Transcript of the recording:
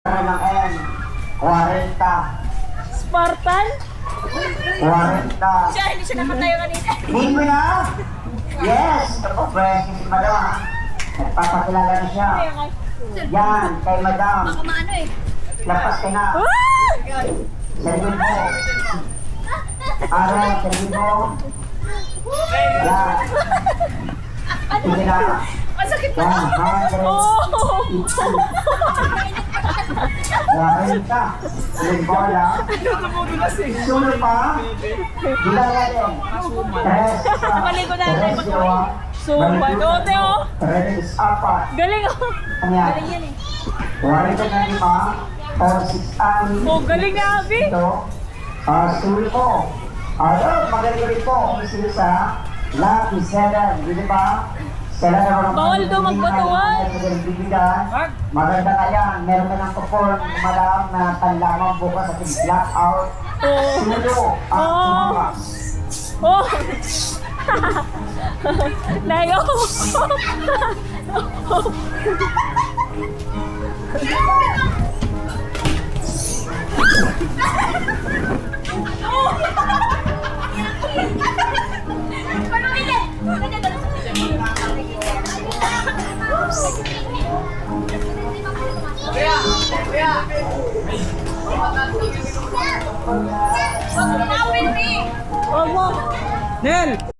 ng N, 40. Spartan? 40. Siya, hindi siya nakatayo kanina. Need mo na? Yes! Ako, precious madam ha. Nagpapakilala na siya. Yan, kay madam. Baka maano eh. Lapas ka na. Servin mo. Araw, servin mo. Yan. Sige na. Masakit pa Yan, na. 100. Oh! Yan ka. Uling bola. Sunod pa. Bilala din. Tres. Maligo na natin. Tres, dalawa. Sumba. Dote oh. Tres, apat. Galing oh. Kanya. Galing yan eh. 45. Or 6 ani. Oh, galing na Abi. Ito. Suri po. Magaling rin po. Umisil sa Lucky 7. Di ba? Sila naman ang Bawal daw magpatuwan. Maganda ka yan. Meron ka ng perform, madam, na tanlamang bukas at blackout. Oh. Sulo ang tumakas. Oh! Layo! Wag mo! Nel!